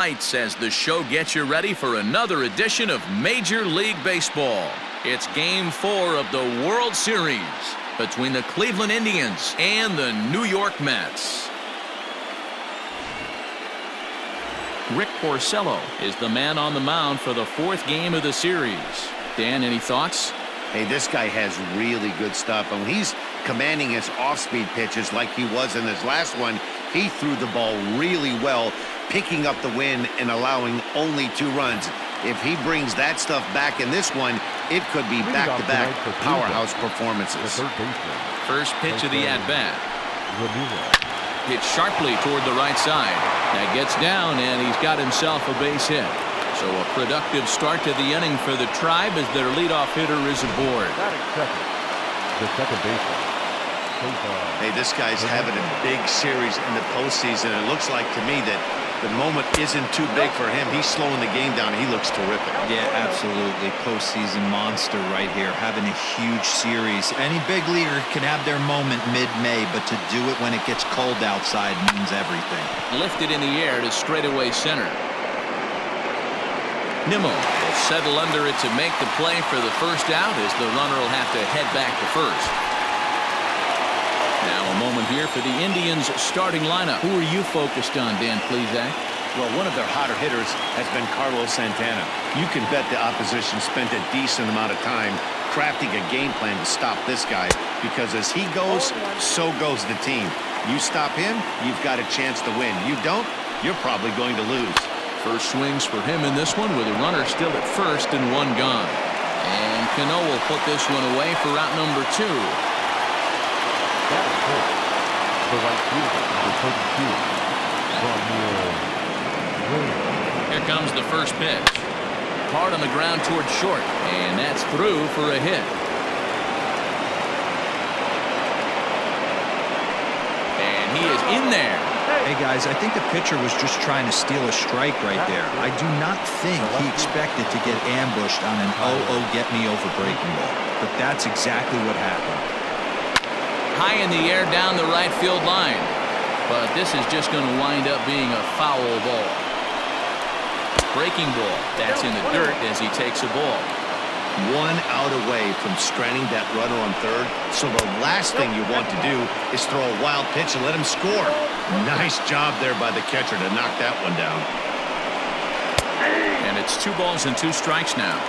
Lights as the show gets you ready for another edition of Major League Baseball. It's Game 4 of the World Series between the Cleveland Indians and the New York Mets. Rick Porcello is the man on the mound for the fourth game of the series. Dan, any thoughts? Hey, this guy has really good stuff. And when he's commanding his off-speed pitches like he was in his last one, he threw the ball really well, picking up the win and allowing only 2 runs. If he brings that stuff back in this one, it could be back-to-back powerhouse performances. First pitch of the at-bat. Hit sharply toward the right side. That gets down, and he's got himself a base hit. So a productive start to the inning for the Tribe as their leadoff hitter is aboard. The second baseman. Hey, this guy's having a big series in the postseason. It looks like to me that the moment isn't too big for him. He's slowing the game down. He looks terrific. Yeah, absolutely. Postseason monster right here, having a huge series. Any big leaguer can have their moment mid-May, but to do it when it gets cold outside means everything. Lifted in the air to straightaway center. Nimmo will settle under it to make the play for the first out as the runner will have to head back to first. Now a moment here for the Indians starting lineup. Who are you focused on, Dan Plesac? Well, one of their hotter hitters has been Carlos Santana. You can bet the opposition spent a decent amount of time crafting a game plan to stop this guy, because as he goes, so goes the team. You stop him, you've got a chance to win. You don't, you're probably going to lose. First swings for him in this one with a runner still at first and 1 gone. And Cano will put this one away for out number 2. The right fielder, number 32, Here comes the first pitch. Hard on the ground toward short, and that's through for a hit. And he is in there. Hey, guys, I think the pitcher was just trying to steal a strike right there. I do not think he expected to get ambushed on an get-me-over breaking ball. But that's exactly what happened. High in the air down the right field line. But this is just going to wind up being a foul ball. Breaking ball. That's in the dirt as he takes a ball. 1 out away from stranding that runner on third. So the last thing you want to do is throw a wild pitch and let him score. Nice job there by the catcher to knock that one down. And it's 2 balls and 2 strikes now.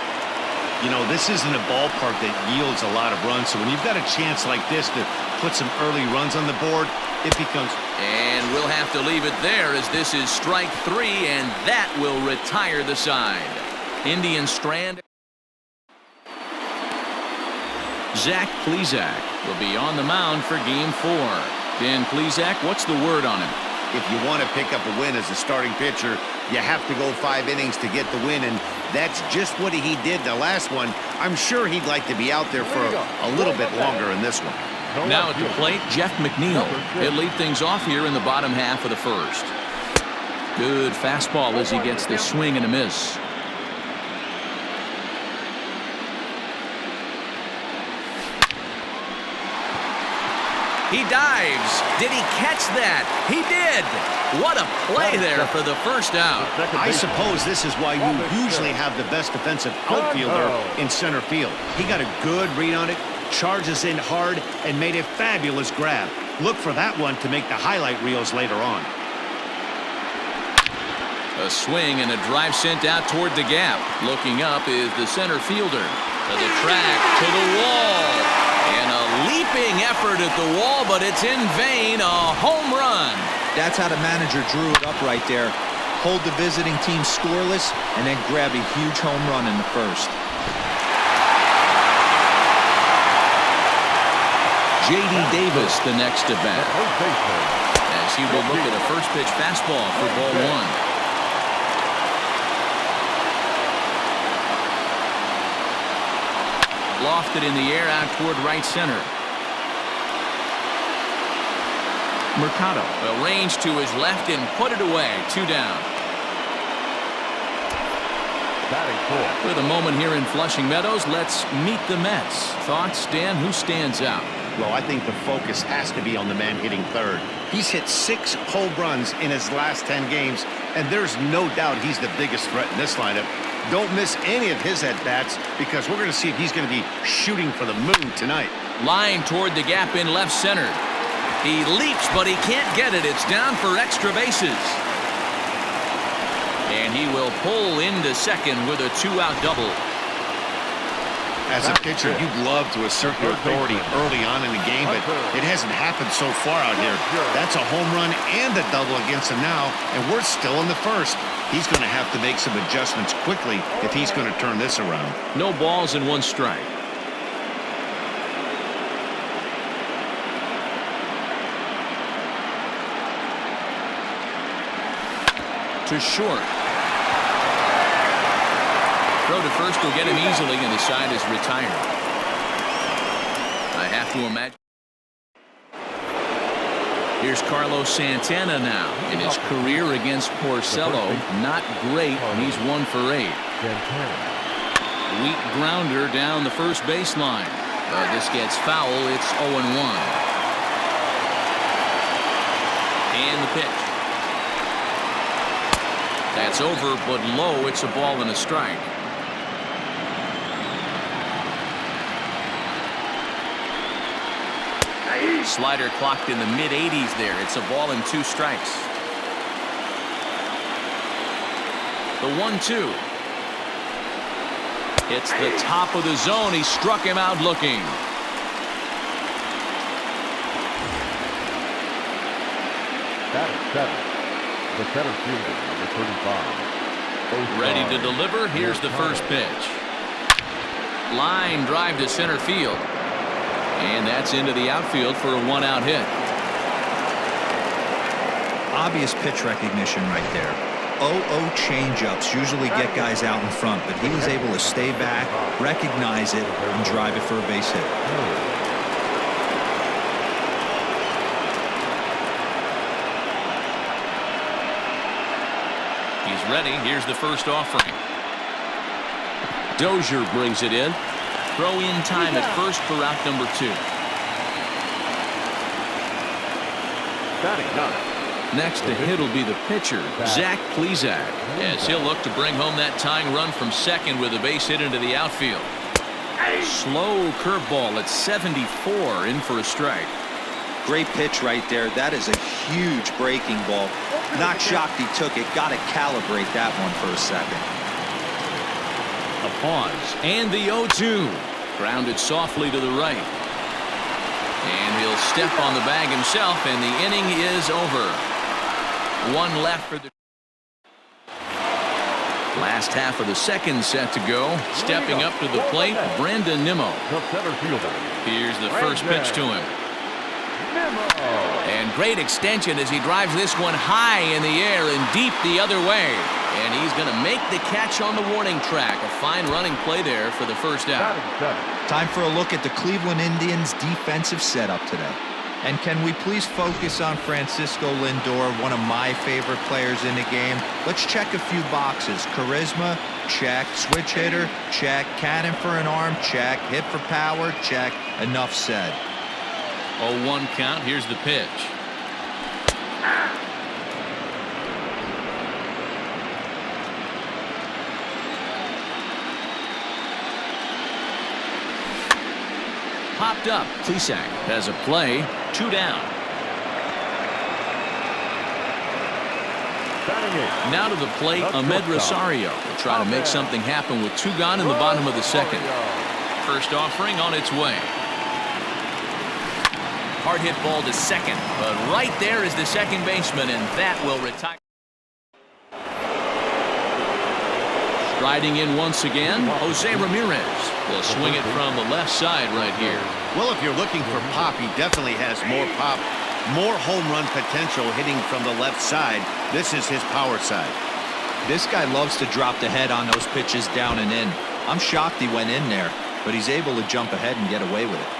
You know, this isn't a ballpark that yields a lot of runs. So when you've got a chance like this to put some early runs on the board, it becomes... And we'll have to leave it there as this is strike 3, and that will retire the side. Indians strand. Zack Plesac will be on the mound for Game 4. Dan Plesac, what's the word on him? If you want to pick up a win as a starting pitcher, you have to go 5 innings to get the win, and that's just what he did in the last one. I'm sure he'd like to be out there for a little bit longer in this one. Now at the plate, Jeff McNeil. He'll lead things off here in the bottom half of the first. Good fastball as he gets the swing and a miss. He dives. Did he catch that? He did. What a play there for the first out. I suppose this is why you usually have the best defensive outfielder in center field. He got a good read on it, charges in hard, and made a fabulous grab. Look for that one to make the highlight reels later on. A swing and a drive sent out toward the gap. Looking up is the center fielder. To the track, to the wall. And a leaping effort at the wall, but it's in vain. A home run. That's how the manager drew it up right there. Hold the visiting team scoreless and then grab a huge home run in the first. J.D. Davis the next to bat. As he will look at a first pitch fastball for ball 1. Lofted in the air out toward right center. Mercado will range to his left and put it away. 2 down. With a moment here in Flushing Meadows, let's meet the Mets. Thoughts, Dan? Who stands out? Well, I think the focus has to be on the man hitting third. He's hit 6 home runs in his last 10 games, and there's no doubt he's the biggest threat in this lineup. Don't miss any of his at-bats because we're going to see if he's going to be shooting for the moon tonight. Line toward the gap in left center. He leaps, but he can't get it. It's down for extra bases. And he will pull into second with a 2-out double. As a pitcher, you'd love to assert your authority early on in the game, but it hasn't happened so far out here. That's a home run and a double against him now, and we're still in the first. He's going to have to make some adjustments quickly if he's going to turn this around. No balls and 1 strike. To short. Throw to first will get him easily, and the side is retired. I have to imagine. Here's Carlos Santana now. In his career against Porcello, not great. He's 1 for 8. Weak grounder down the first baseline. This gets foul. It's 0-1. And the pitch. That's over, but low. It's a ball and a strike. Slider clocked in the mid-80s there. It's a ball and 2 strikes. The 1-2. It's the top of the zone. He struck him out looking. That is 7. The center fielder, number 35. Ready to deliver. Here's the first pitch. Line drive to center field. And that's into the outfield for a 1-out hit. Obvious pitch recognition right there. 0-0 changeups usually get guys out in front, but he was able to stay back, recognize it, and drive it for a base hit. He's ready. Here's the first offering. Dozier brings it in. Throw in time at first for out number 2. Next to hit will be the pitcher, Zack Plesac, as he'll look to bring home that tying run from second with a base hit into the outfield. Slow curveball at 74, in for a strike. Great pitch right there. That is a huge breaking ball. Not shocked he took it. Got to calibrate that one for a second. A pause, and the 0-2. Grounded softly to the right. And he'll step on the bag himself, and the inning is over. 1 left for the last half of the second set to go. Stepping up to the plate, Brandon Nimmo. Here's the first pitch to him. And great extension as he drives this one high in the air and deep the other way. And he's going to make the catch on the warning track. A fine running play there for the first out. Time for a look at the Cleveland Indians' defensive setup today. And can we please focus on Francisco Lindor, one of my favorite players in the game? Let's check a few boxes. Charisma, check. Switch hitter, check. Cannon for an arm, check. Hit for power, check. Enough said. 0-1 count. Here's the pitch. Popped up. Plesac has a play. 2 down. Now to the plate, Ahmed Rosario will try to make something happen with 2 gone in the bottom of the second. First offering on its way. Hard hit ball to second, but right there is the second baseman, and that will retire. Striding in once again, Jose Ramirez will swing it from the left side right here. Well, if you're looking for pop, he definitely has more pop, more home run potential hitting from the left side. This is his power side. This guy loves to drop the head on those pitches down and in. I'm shocked he went in there, but he's able to jump ahead and get away with it.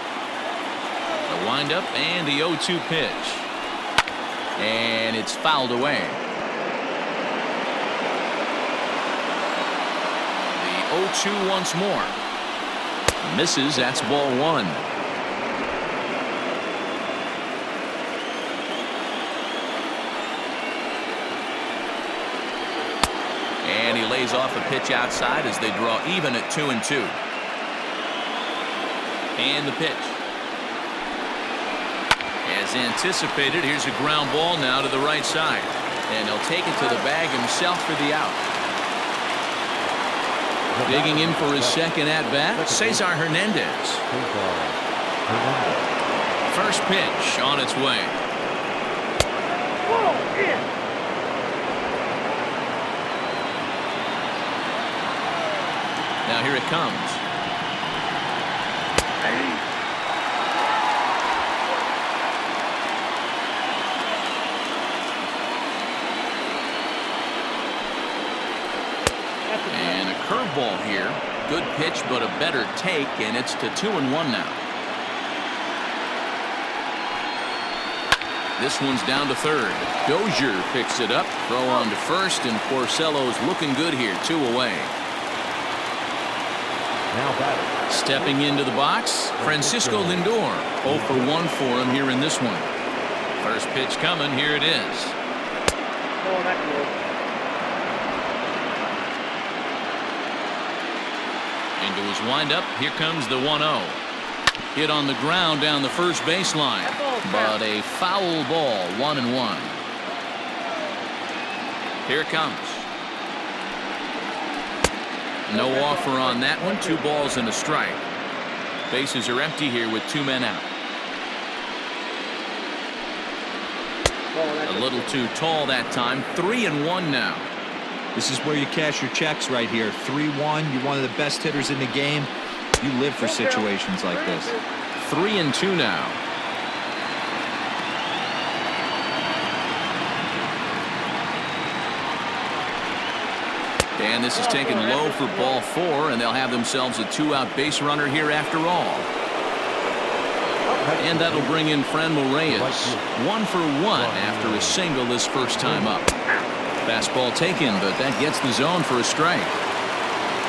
The windup and the 0-2 pitch. And it's fouled away. The 0-2 once more. Misses. That's ball 1. And he lays off a pitch outside as they draw even at 2-2. And the pitch. As anticipated, here's a ground ball now to the right side. And he'll take it to the bag himself for the out. Digging in for his second at-bat, Cesar Hernandez. First pitch on its way. Now here it comes. And a curveball here. Good pitch, but a better take, and it's to 2-1 now. This one's down to third. Dozier picks it up. Throw on to first, and Porcello's looking good here. 2 away. Now batting. Stepping into the box, Francisco Lindor. 0 for 1 for him here in this one. First pitch coming. Here it is. Into his windup. Here comes the 1-0. Hit on the ground down the first baseline, but a foul ball. 1-1. Here it comes. No offer on that one. 2 balls and a strike. Bases are empty here with 2 men out. A little too tall that time. 3-1 now. This is where you cash your checks right here. 3-1. You're one of the best hitters in the game. You live for situations like this. 3-2 now. And this is taken low for ball 4, and they'll have themselves a 2-out base runner here after all. And that'll bring in Franmil Reyes. 1 for 1 after a single his first time up. Fastball taken, but that gets the zone for a strike.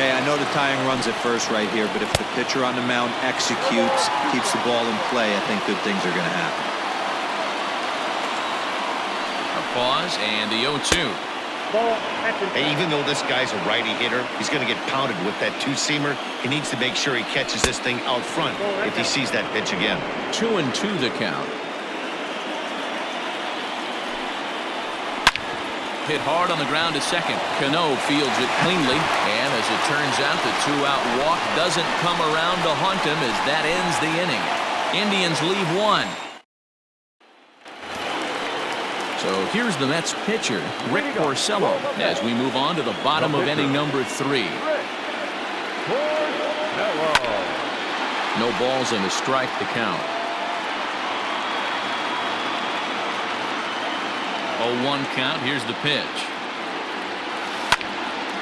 Hey, I know the tying run's at first right here, but if the pitcher on the mound executes, keeps the ball in play, I think good things are going to happen. A pause and the 0-2. Hey, even though this guy's a righty hitter, he's going to get pounded with that 2-seamer. He needs to make sure he catches this thing out front if he sees that pitch again. 2-2 the count. Hit hard on the ground to second. Cano fields it cleanly, and as it turns out, the 2-out walk doesn't come around to haunt him as that ends the inning. Indians leave 1. So here's the Mets pitcher, Rick Porcello, as we move on to the bottom of inning number 3. No balls and a strike to count. 0-1 count. Here's the pitch.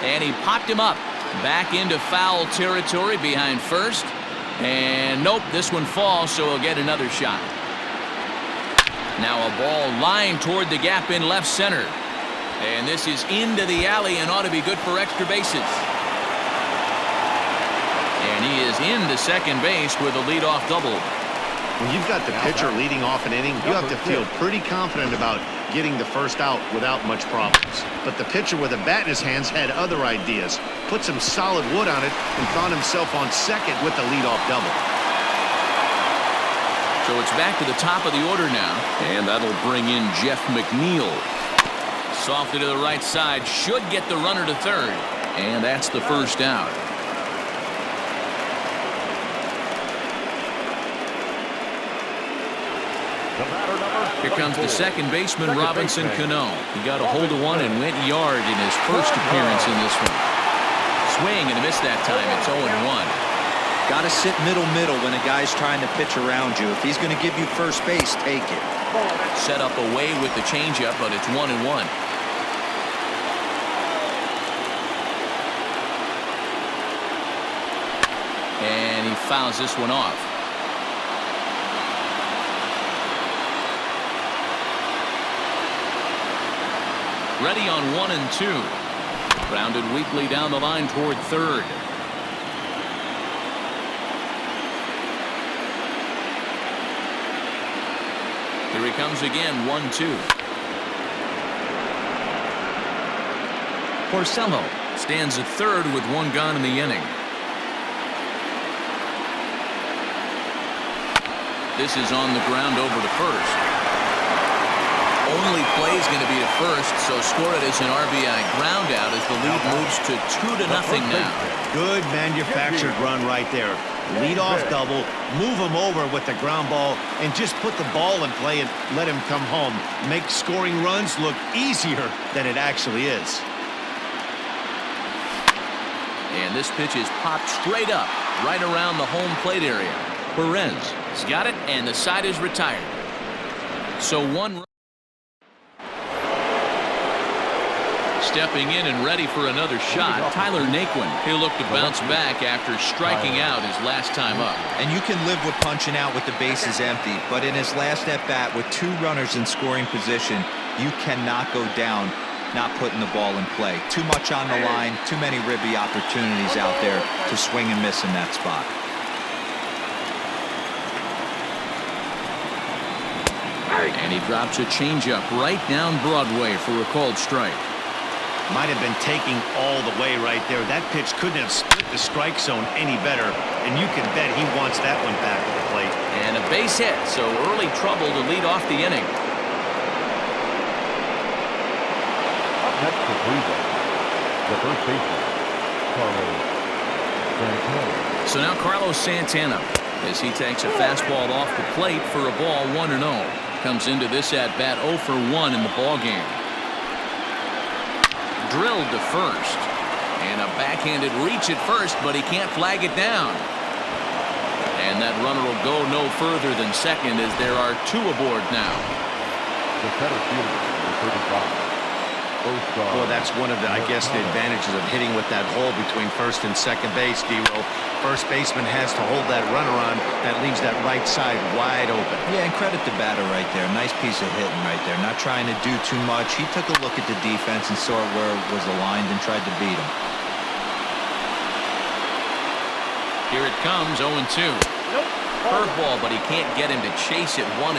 And he popped him up. Back into foul territory behind first. And nope, this one falls, so he'll get another shot. Now a ball lined toward the gap in left center. And this is into the alley and ought to be good for extra bases. And he is into second base with a leadoff double. When you've got the pitcher leading off an inning, you have to feel pretty confident about getting the first out without much problems. But the pitcher with a bat in his hands had other ideas. Put some solid wood on it and found himself on second with the leadoff double. So it's back to the top of the order now, and that'll bring in Jeff McNeil. Softly to the right side, should get the runner to third, and that's the first out. Here comes the second baseman, Robinson Cano. He got a hold of one and went yard in his first appearance in this one. Swing and a miss that time. It's 0-1. Got to sit middle when a guy's trying to pitch around you. If he's going to give you first base, take it. Set up away with the changeup, but it's 1-1. And he fouls this one off. Ready on 1-2. Grounded weakly down the line toward third. Here he comes again, 1-2. Porcello Stands at third with one gone in the inning. This is on the ground over to first. Only play is going to be to first, so score it as an RBI ground out as the lead moves to 2-0 now. Good manufactured run right there. Lead off double, move him over with the ground ball, and just put the ball in play and let him come home. Make scoring runs look easier than it actually is. And this pitch is popped straight up, right around the home plate area. Perez has got it, and the side is retired. So one run. Stepping in and ready for another shot, Tyler Naquin. He'll look to bounce back after striking out his last time up. And you can live with punching out with the bases empty, but in his last at-bat with 2 runners in scoring position, you cannot go down not putting the ball in play. Too much on the line, too many ribby opportunities out there to swing and miss in that spot. And he drops a changeup right down Broadway for a called strike. Might have been taking all the way right there. That pitch couldn't have split the strike zone any better, and you can bet he wants that one back at the plate. And a base hit, so early trouble to lead off the inning. Up next for Cleveland, the first baseman, Carlos Santana. So now Carlos Santana, as he takes a fastball off the plate for a ball 1-0. Comes into this at-bat 0 for 1 in the ballgame. Drilled to first. And a backhanded reach at first, but he can't flag it down. And that runner will go no further than second as there are 2 aboard now. The center fielder, number 35. Well, that's one of the, I guess, the advantages of hitting with that hole between first and second base, D-Roll. First baseman has to hold that runner on. That leaves that right side wide open. Yeah, and credit the batter right there. Nice piece of hitting right there. Not trying to do too much. He took a look at the defense and saw where it was aligned and tried to beat him. Here it comes, 0-2. Curveball, but he can't get him to chase it 1-2.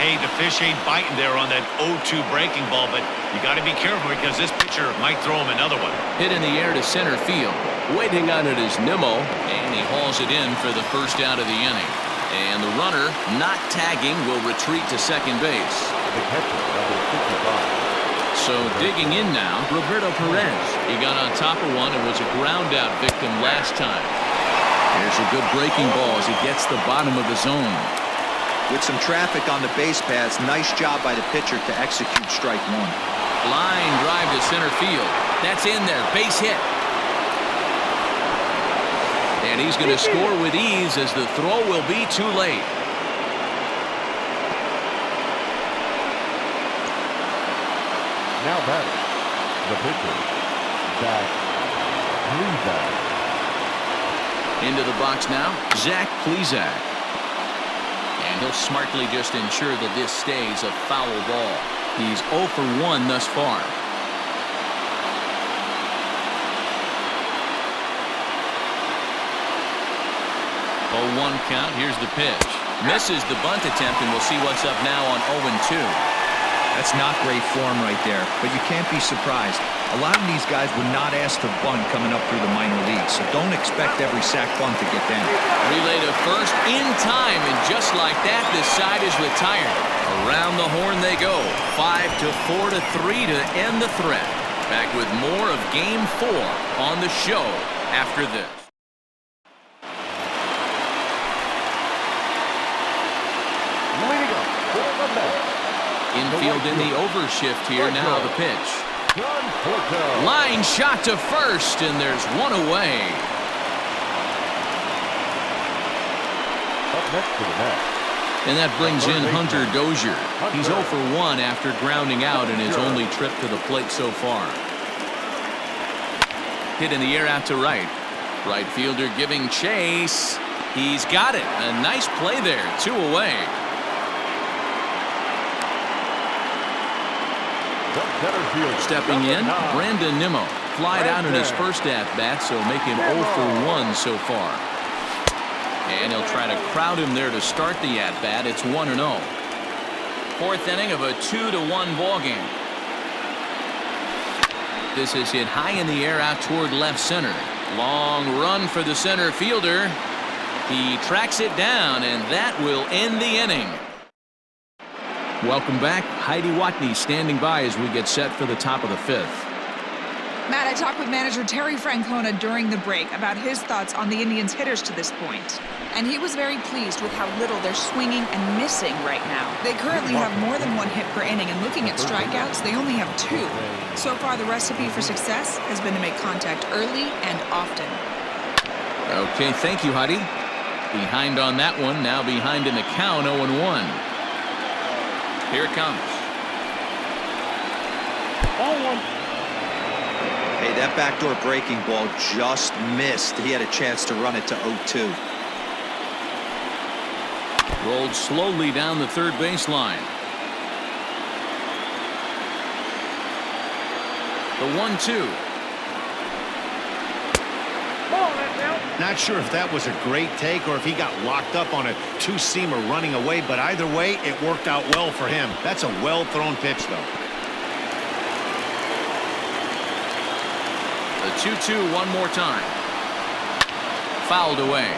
Hey, the fish ain't biting there on that 0-2 breaking ball, but you got to be careful because this pitcher might throw him another one. Hit in the air to center field. Waiting on it is Nimmo, and he hauls it in for the first out of the inning. And the runner, not tagging, will retreat to second base. The catcher, number 55. So digging in now, Roberto Perez. He got on top of one and was a ground out victim last time. There's a good breaking ball as he gets the bottom of the zone. With some traffic on the base paths, nice job by the pitcher to execute strike 1. Line drive to center field. That's in there. Base hit. And he's going to score with ease as the throw will be too late. Now batting, the pitcher, Zack Plesac. Into the box now, Zack Plesac. And he'll smartly just ensure that this stays a foul ball. He's 0 for 1 thus far. 0-1 count. Here's the pitch. Misses the bunt attempt, and we'll see what's up now on 0-2. That's not great form right there, but you can't be surprised. A lot of these guys would not ask to bunt coming up through the minor leagues, so don't expect every sack bunt to get down. Relay to first in time, and just like that, this side is retired. Around the horn they go. 5-4 to 3 to end the threat. Back with more of Game 4 on the show after this. Infield in the overshift here. Now the pitch. Line shot to first, and there's one away. Up next to the net. And that brings in Hunter Dozier. He's 0 for 1 after grounding out in his only trip to the plate so far. Hit in the air out to right. Right fielder giving chase. He's got it. A nice play there. 2 away. Stepping in, Brandon Nimmo. Flied out in his first at-bat, so making 0 for 1 so far. And he'll try to crowd him there to start the at-bat. It's 1-0. 4th inning of a 2-1 ball game. This is hit high in the air out toward left center. Long run for the center fielder. He tracks it down, and that will end the inning. Welcome back. Heidi Watney standing by as we get set for the top of the fifth. Matt, I talked with manager Terry Francona during the break about his thoughts on the Indians' hitters to this point. And he was very pleased with how little they're swinging and missing right now. They currently have more than one hit per inning, and looking at strikeouts, they only have 2. So far, the recipe for success has been to make contact early and often. Okay, thank you, Heidi. Behind on that one, now behind in the count, 0-1. Here it comes. Ball 1. Hey, that backdoor breaking ball just missed. He had a chance to run it to 0-2. Rolled slowly down the third baseline. The 1-2. Not sure if that was a great take or if he got locked up on a two-seamer running away, but either way, it worked out well for him. That's a well-thrown pitch, though. The 2-2 one more time. Fouled away.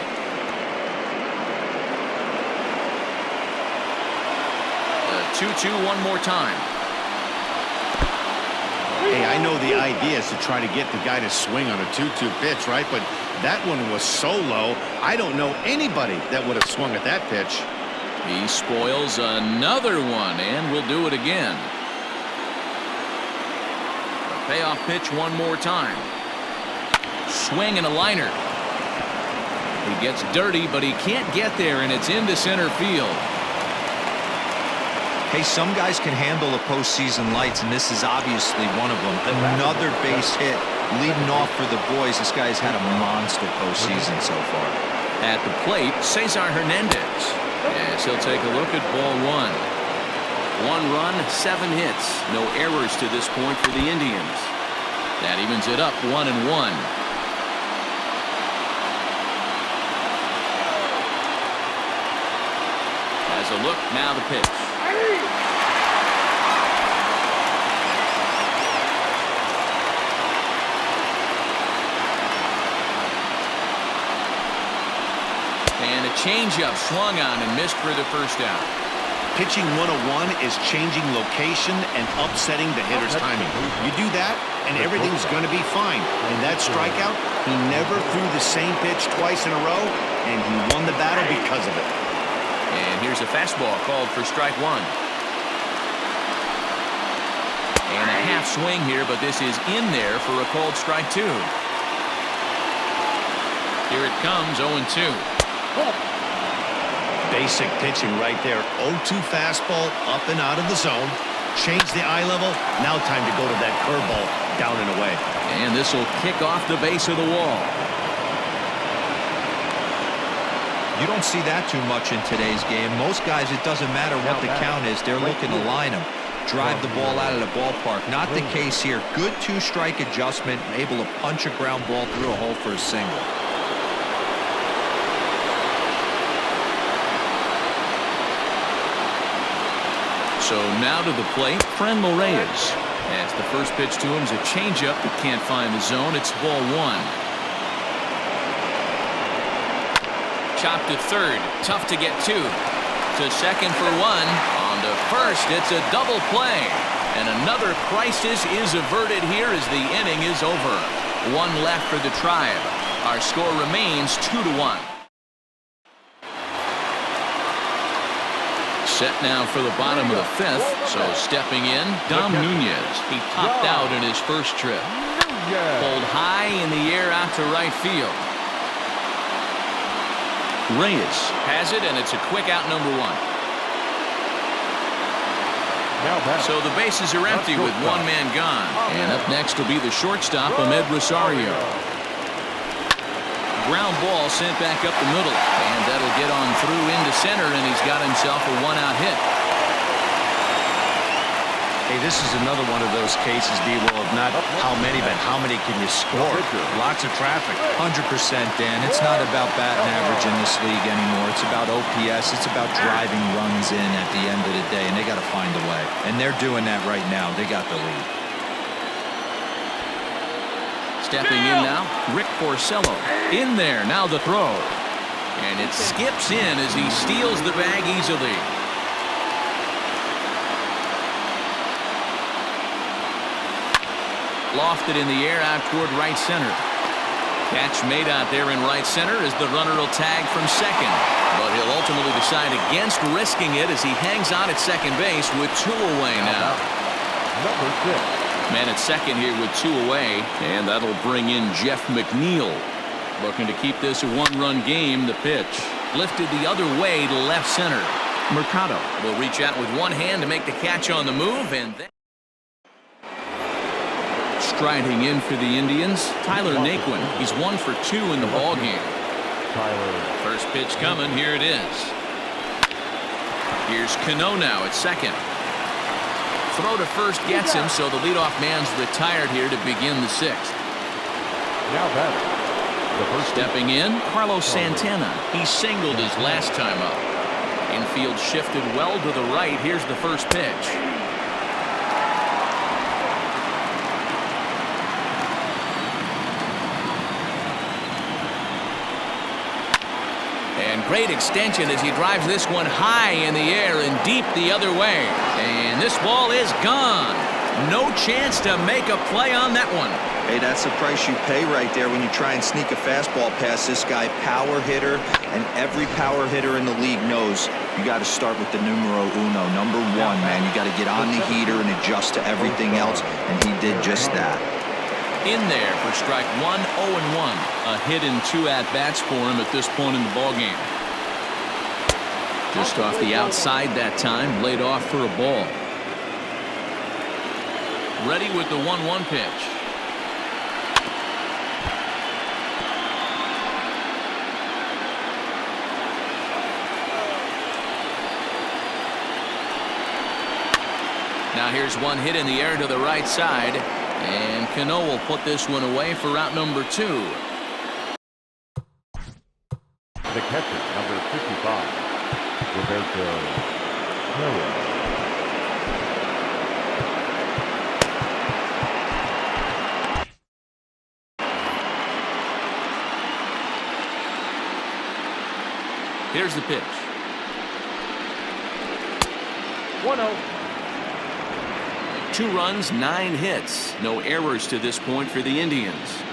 The 2-2 one more time. Hey, I know the idea is to try to get the guy to swing on a 2-2 pitch, right? But that one was so low, I don't know anybody that would have swung at that pitch. He spoils another one, and will do it again. The payoff pitch one more time. Swing and a liner. He gets dirty, but he can't get there, and it's into center field. Hey, some guys can handle the postseason lights, and this is obviously one of them. Another base hit leading off for the boys. This guy's had a monster postseason so far. At the plate, Cesar Hernandez. As he'll take a look at ball 1. 1 run, 7 hits. No errors to this point for the Indians. That evens it up 1-1. As a look, now the pitch. And a changeup swung on and missed for the first out. Pitching 101 is changing location and upsetting the hitter's timing. You do that, and everything's going to be fine. In that strikeout, he never threw the same pitch twice in a row, and he won the battle because of it. And here's a fastball called for strike 1. And a half swing here, but this is in there for a called strike 2. Here it comes, 0-2. Basic pitching right there. 0-2 fastball up and out of the zone. Change the eye level. Now time to go to that curveball down and away. And this will kick off the base of the wall. You don't see that too much in today's game. Most guys, it doesn't matter what the count is. They're looking to line them. Drive the ball out of the ballpark. Not the case here. Good 2-strike adjustment. Able to punch a ground ball through a hole for a single. So now to the plate, Franmil Reyes. As the first pitch to him is a changeup that can't find the zone. It's ball 1. Chopped to third. Tough to get to. To second for 1. On to first, it's a double play. And another crisis is averted here as the inning is over. 1 left for the Tribe. Our score remains 2-1. Set now for the bottom of the 5th. So stepping in, Dom Nunez. He popped out in his first trip. Pulled high in the air out to right field. Reyes has it, and it's a quick out, number 1. So the bases are empty with 1 man gone. And up next will be the shortstop, Ahmed Rosario. Ground ball sent back up the middle, and that'll get on through into center, and he's got himself a 1-out hit. Hey, this is another one of those cases, D-Will, of not how many, but how many can you score? Lots of traffic. 100%, Dan. It's not about batting average in this league anymore. It's about OPS. It's about driving runs in at the end of the day, and they got to find a way. And they're doing that right now. They got the lead. Stepping in now, Rick Porcello. In there, now the throw. And it skips in as he steals the bag easily. Lofted in the air out toward right center. Catch made out there in right center as the runner will tag from second. But he'll ultimately decide against risking it as he hangs on at second base with 2 away now. Number 6. Man at second here with 2 away, and that'll bring in Jeff McNeil. Looking to keep this a 1-run game. The pitch lifted the other way to left center. Mercado will reach out with one hand to make the catch on the move, and then striding in for the Indians, Tyler Naquin. He's 1 for 2 in the ball game. First pitch coming. Here it is. Here's Cano now at second. Throw to first gets him, so the leadoff man's retired here to begin the 6th. Now batting. Stepping in, Carlos Santana. He singled his last time up. Infield shifted well to the right. Here's the first pitch. And great extension as he drives this one high in the air and deep the other way. And this ball is gone. No chance to make a play on that one. Hey, that's the price you pay right there when you try and sneak a fastball past this guy. Power hitter, and every power hitter in the league knows you got to start with the numero uno, number 1, man. You got to get on the heater and adjust to everything else, and he did just that. In there for strike 1, 0-1. A hit and 2 at-bats for him at this point in the ballgame. Just off the outside that time, laid off for a ball. Ready with the 1-1 pitch. Now here's one hit in the air to the right side, and Cano will put this one away for out number 2. The catcher, number 55, Roberto Perez. Here's the pitch. 1-0. 2 runs, 9 hits. No errors to this point for the Indians.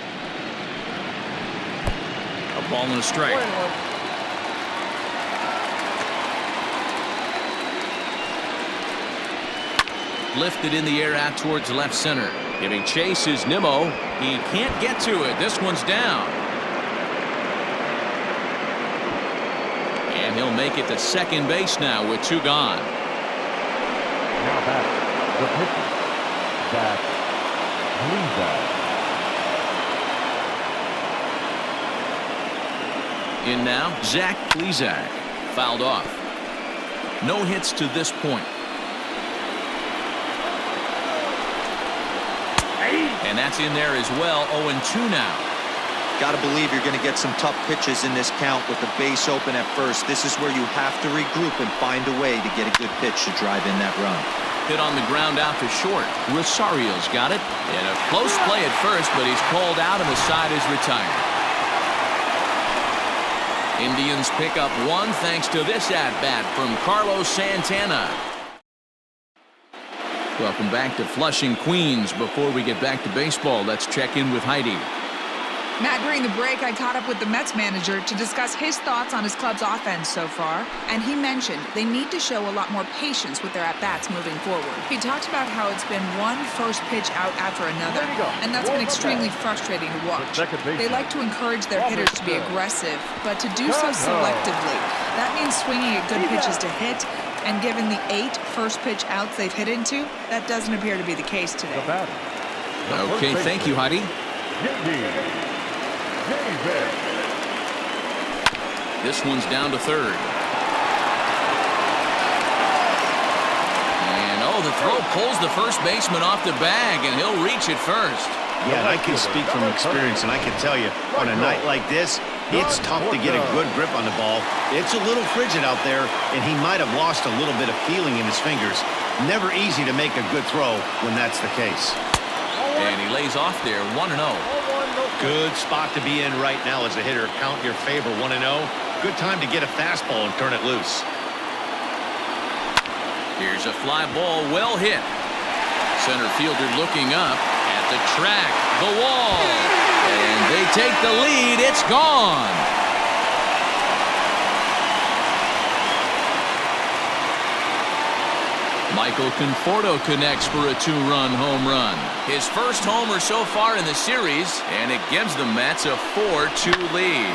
A ball and a strike. Lifted in the air out towards left center. Giving chase is Nimmo. He can't get to it. This one's down. And he'll make it to second base now with 2 gone. Now batting. The pitcher, Zack Plesac. In now, Zack Plesac. Fouled off. No hits to this point. And that's in there as well. 0-2 now. Got to believe you're going to get some tough pitches in this count with the base open at first. This is where you have to regroup and find a way to get a good pitch to drive in that run. Hit on the ground out to short. Rosario's got it. And a close play at first, but he's called out and the side is retired. Indians pick up 1 thanks to this at-bat from Carlos Santana. Welcome back to Flushing, Queens. Before we get back to baseball, let's check in with Heidi. Matt, during the break, I caught up with the Mets manager to discuss his thoughts on his club's offense so far, and he mentioned they need to show a lot more patience with their at-bats moving forward. He talked about how it's been one first pitch out after another, and that's been extremely frustrating to watch. They like to encourage their hitters to be aggressive, but to do so selectively. That means swinging at good pitches to hit, and given the 8 first pitch outs they've hit into, that doesn't appear to be the case today. Okay, thank you, Heidi. This one's down to third. And the throw pulls the first baseman off the bag, and he'll reach it first. Yeah, and I can speak from experience, and I can tell you, on a night like this, it's tough to get a good grip on the ball. It's a little frigid out there, and he might have lost a little bit of feeling in his fingers. Never easy to make a good throw when that's the case. And he lays off there, 1-0. Good spot to be in right now as a hitter. Count your favor, 1-0. Good time to get a fastball and turn it loose. Here's a fly ball, well hit. Center fielder looking up at the track, the wall. And they take the lead. It's gone. Michael Conforto connects for a two-run home run. His first homer so far in the series, and it gives the Mets a 4-2 lead.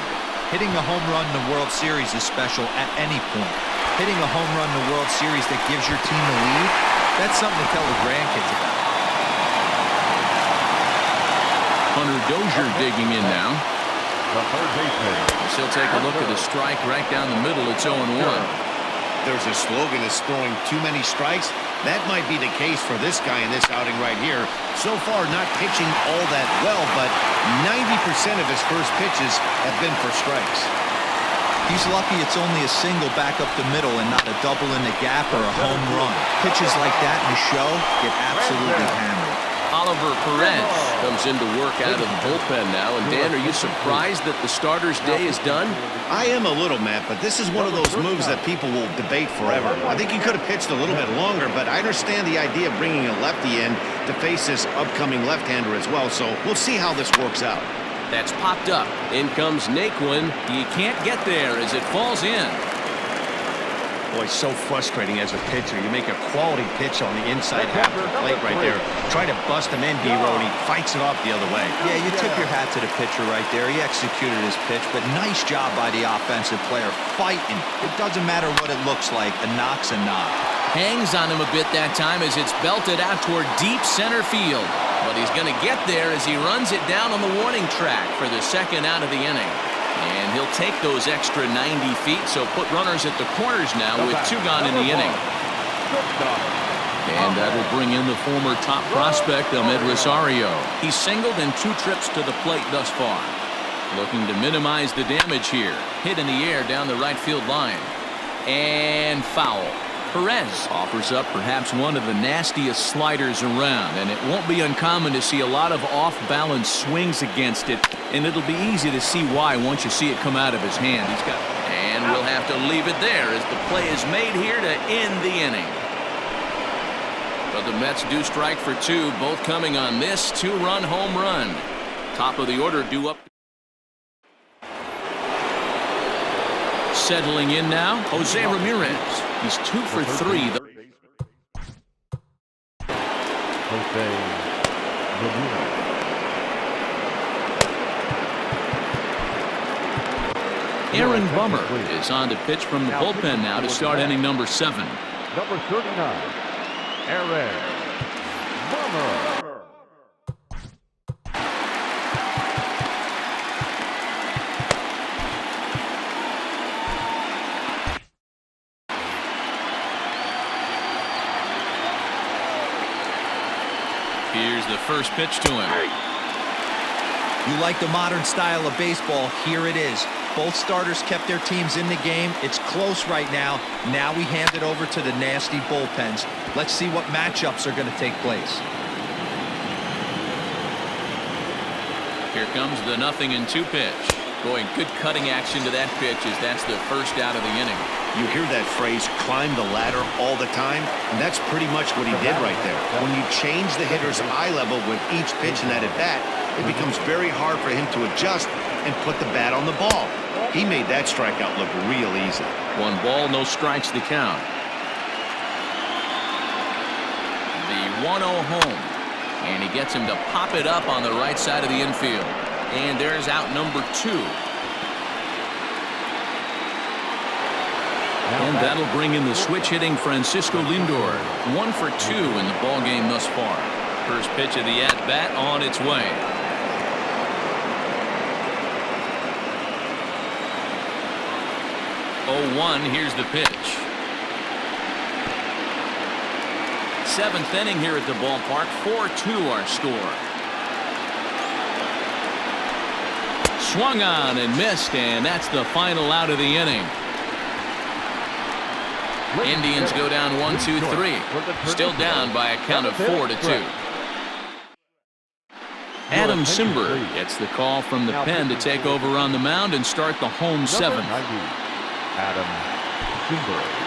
Hitting a home run in the World Series is special at any point. Hitting a home run in the World Series that gives your team the lead, that's something to tell the grandkids about. Hunter Dozier digging in now. The third baseman. He'll take a look at the strike right down the middle. It's 0-1. There's a slogan that's throwing too many strikes. That might be the case for this guy in this outing right here. So far, not pitching all that well, but 90% of his first pitches have been for strikes. He's lucky it's only a single back up the middle and not a double in the gap or a home run. Pitches like that in the show get absolutely hammered. Oliver Perez comes into work out of the bullpen now. And Dan, are you surprised that the starter's day is done? I am a little, Matt, but this is one of those moves that people will debate forever. I think he could have pitched a little bit longer, but I understand the idea of bringing a lefty in to face this upcoming left-hander as well, so we'll see how this works out. That's popped up. In comes Naquin. He can't get there as it falls in. Boy, so frustrating as a pitcher. You make a quality pitch on the inside half of the plate right there. Try to bust him in, D-Row, and he fights it off the other way. Yeah, you tip your hat to the pitcher right there. He executed his pitch, but nice job by the offensive player fighting. It doesn't matter what it looks like. A knock's a knock. Hangs on him a bit that time as it's belted out toward deep center field. But he's going to get there as he runs it down on the warning track for the second out of the inning. And he'll take those extra 90 feet, so put runners at the corners now with two gone in the inning. And that'll bring in the former top prospect, Ahmed Rosario. He's singled in 2 trips to the plate thus far. Looking to minimize the damage here. Hit in the air down the right field line. And foul. Perez offers up perhaps one of the nastiest sliders around, and it won't be uncommon to see a lot of off-balance swings against it, and it'll be easy to see why once you see it come out of his hand. And we'll have to leave it there as the play is made here to end the inning. But the Mets do strike for 2, both coming on this 2-run home run. Top of the order due up. Settling in now, Jose Ramirez. He's 2 for 3. Jose Ramirez. Aaron Bummer is on to pitch from the bullpen now to start inning number 7. Number 39, Aaron Bummer. Here's the first pitch to him. You like the modern style of baseball, here it is. Both starters kept their teams in the game. It's close right now. Now we hand it over to the nasty bullpens. Let's see what matchups are going to take place. Here comes the 0-2 pitch. Boy, good cutting action to that pitch as that's the first out of the inning. You hear that phrase, climb the ladder, all the time, and that's pretty much what he did right there. When you change the hitter's eye level with each pitch in that at-bat, it becomes very hard for him to adjust and put the bat on the ball. He made that strikeout look real easy. 1 ball, no strikes to count. The 1-0 home. And he gets him to pop it up on the right side of the infield. And there's out number 2. And that'll bring in the switch-hitting Francisco Lindor. 1 for 2 in the ballgame thus far. First pitch of the at-bat on its way. 0-1, here's the pitch. 7th inning here at the ballpark. 4-2 our score. Swung on and missed, and that's the final out of the inning. Indians go down 1-2-3. Still down by a count of 4-2. Adam Simber gets the call from the pen to take over on the mound and start the home seventh. Adam Simber.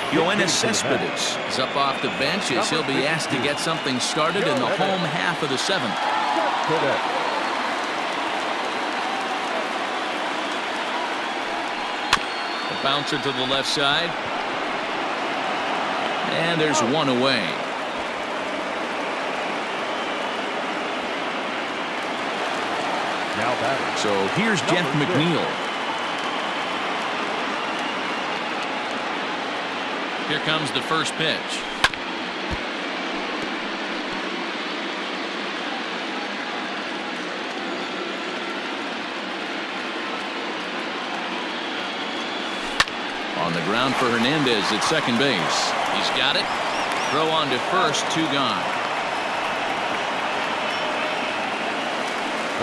Yoenis Cespedes is up off the bench as he'll be asked to get something started in the home half of the seventh. A bouncer to the left side. And there's one away. Now batting. So here's Jeff McNeil. Here comes the first pitch. On the ground for Hernandez at second base. He's got it. Throw on to first, 2 gone.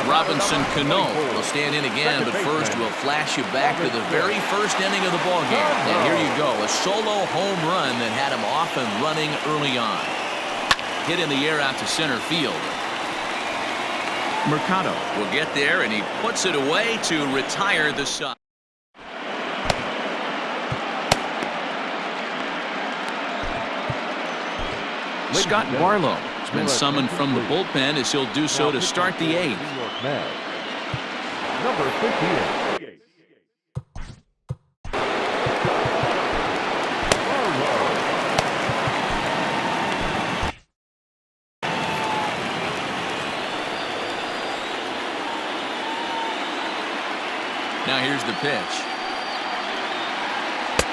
Robinson Cano will stand in again, but first we'll flash you back to the very first inning of the ballgame. And here you go, a solo home run that had him off and running early on. Hit in the air out to center field. Mercado will get there, and he puts it away to retire the side. Scott Barlow has been summoned from the bullpen as he'll do so to start the 8th. Number 58. Now here's the pitch.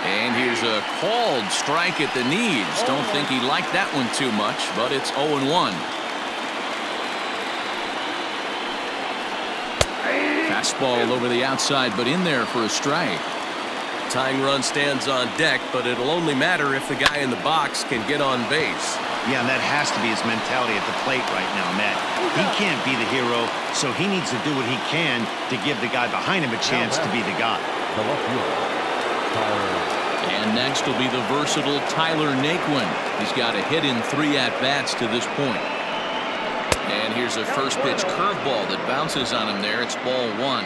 And here's a called strike at the knees. Don't think he liked that one too much, but it's 0-1. Fastball over the outside, but in there for a strike. Tying run stands on deck, but it'll only matter if the guy in the box can get on base. Yeah, and that has to be his mentality at the plate right now, Matt. He can't be the hero, so he needs to do what he can to give the guy behind him a chance to be the guy. The left fielder, Tyler. And next will be the versatile Tyler Naquin. He's got a hit in 3 at-bats to this point. And here's a first pitch curveball that bounces on him there. It's ball 1.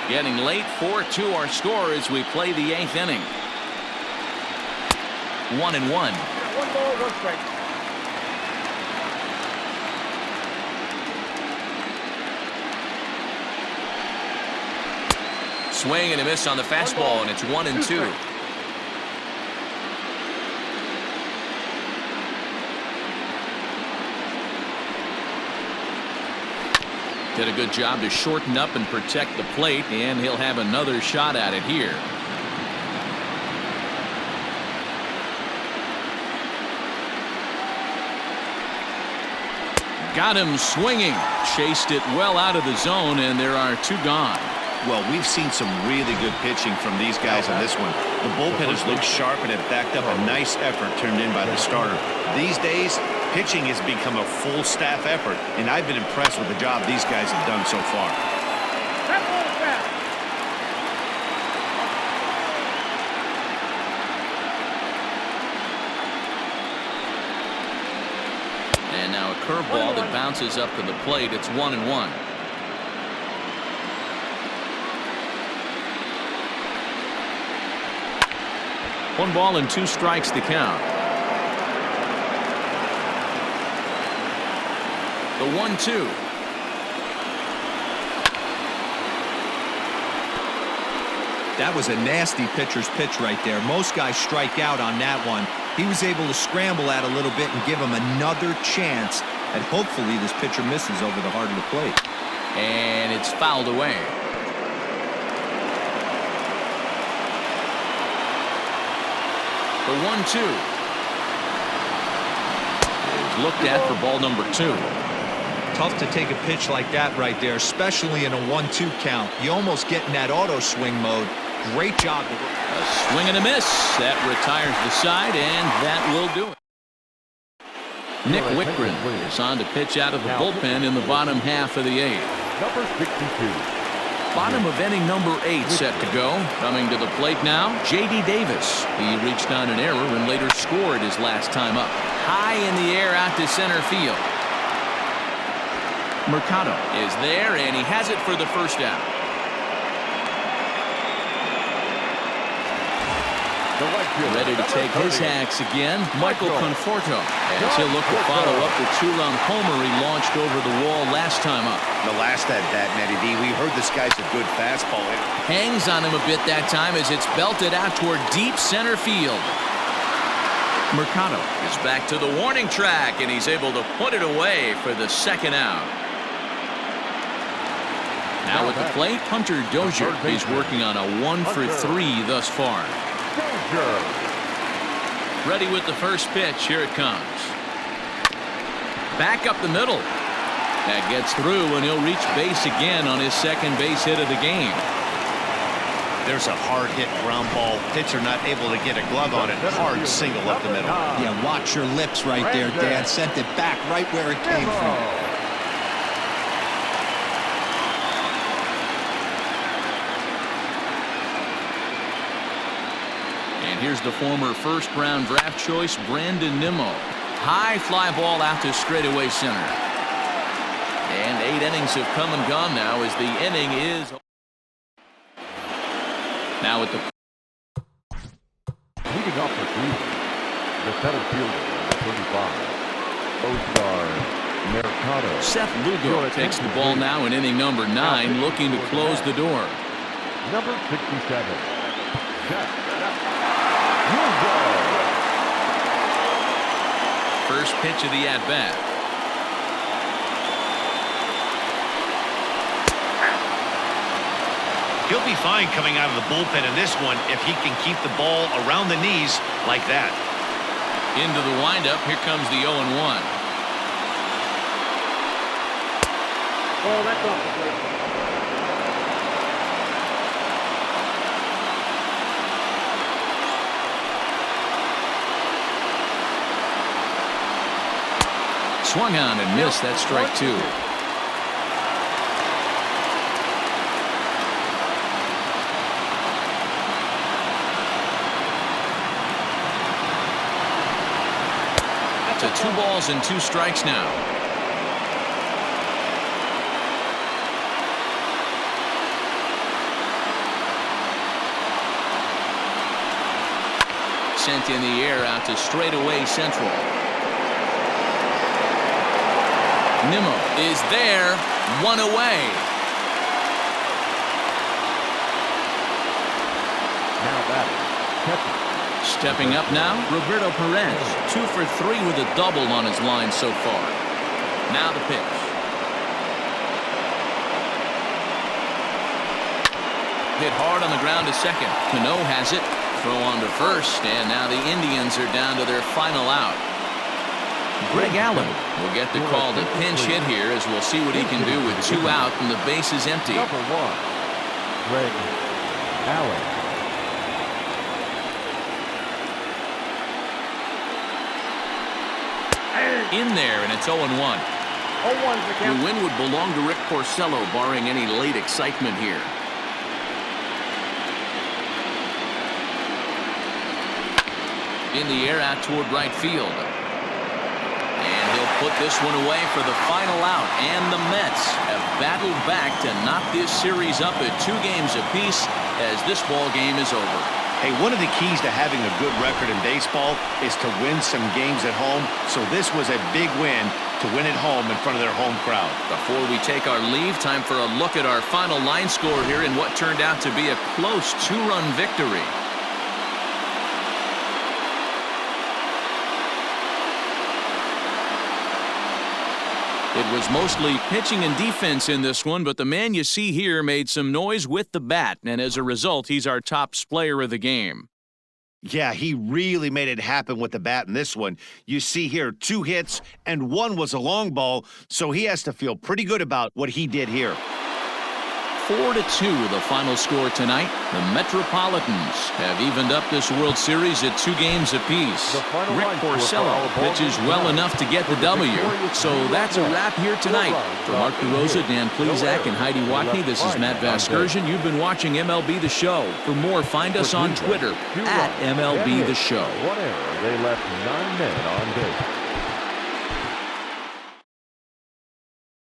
Getting late, 4-2 our score as we play the 8th inning. 1-1. 1 ball, 1 strike. Swing and a miss on the fastball, and it's 1-2. Did a good job to shorten up and protect the plate, and he'll have another shot at it here. Got him swinging. Chased it well out of the zone, and there are 2 gone. Well, we've seen some really good pitching from these guys on this one. The bullpen has looked sharp and have backed up a nice effort turned in by the starter. These days, pitching has become a full staff effort, and I've been impressed with the job these guys have done so far. And now a curveball that bounces up to the plate. It's 1-1. 1 ball and 2 strikes to count. The 1-2. That was a nasty pitcher's pitch right there. Most guys strike out on that one. He was able to scramble at a little bit and give him another chance, and hopefully this pitcher misses over the heart of the plate. And it's fouled away. The 1-2 is looked at for ball number 2. Tough to take a pitch like that right there, especially in a 1-2 count. You almost get in that auto swing mode. Great job. A swing and a miss. That retires the side, and that will do it. Nick Wickren is on to pitch out of the bullpen in the bottom half of the 8th. Number 62. Bottom of inning number 8 set to go. Coming to the plate now, J.D. Davis. He reached on an error and later scored his last time up. High in the air out to center field. Mercado is there, and he has it for the first out. Ready to take his hacks again, Michael Conforto, as he'll look to follow up the 2-run homer he launched over the wall last time up. The last at bat, Matty D, we heard this guy's a good fastball. Hangs on him a bit that time as it's belted out toward deep center field. Mercado is back to the warning track, and he's able to put it away for the second out. Now at the plate, Hunter Dozier. He's working on a 1-for-3 thus far. Ready with the first pitch. Here it comes. Back up the middle. That gets through, and he'll reach base again on his second base hit of the game. There's a hard hit ground ball. Pitcher not able to get a glove on it. Hard single up the middle. Yeah, watch your lips right there, Dan. Sent it back right where it came from. Here's the former first-round draft choice, Brandon Nimmo. High fly ball out to straightaway center. And 8 innings have come and gone now as the inning is. Now at the. Leading off the season, the center fielder, number 35, Oscar Mercado. Seth Lugo takes the ball now in inning number 9, looking to close the door. Number 67, Zack First pitch of the at-bat. He'll be fine coming out of the bullpen in this one if he can keep the ball around the knees like that. Into the windup. Here comes the 0-1. Oh, that's off the plate. Swung on and missed. That strike 2. To 2 balls and 2 strikes now. Sent in the air out to straightaway central. Nimmo is there, 1 away. Now batting, stepping up now, Roberto Perez, 2 for 3 with a double on his line so far. Now the pitch. Hit hard on the ground to second. Cano has it. Throw on to first, and now the Indians are down to their final out. Greg Allen will get the call to pinch hit here, as we'll see what he can do with 2 out and the base is empty. Number 1, Greg Allen. In there, and it's 0-1. 0-1 the count. The win would belong to Rick Porcello, barring any late excitement here. In the air out toward right field. And he'll put this one away for the final out. And the Mets have battled back to knock this series up at 2 games apiece as this ball game is over. Hey, one of the keys to having a good record in baseball is to win some games at home. So this was a big win to win at home in front of their home crowd. Before we take our leave, time for a look at our final line score here in what turned out to be a close 2-run victory. It was mostly pitching and defense in this one, but the man you see here made some noise with the bat, and as a result, he's our top player of the game. Yeah, he really made it happen with the bat in this one. You see here 2 hits, and 1 was a long ball, so he has to feel pretty good about what he did here. 4-2 the final score tonight. The Metropolitans have evened up this World Series at 2 games apiece. Rick Porcello pitches well enough to get the W. So that's a wrap here tonight. For Mark DeRosa, Dan Plesac, and Heidi Watney, this is Matt Vasgersian. You've been watching MLB The Show. For more, find us on Twitter at MLB The Show. One error. They left 9 men on base.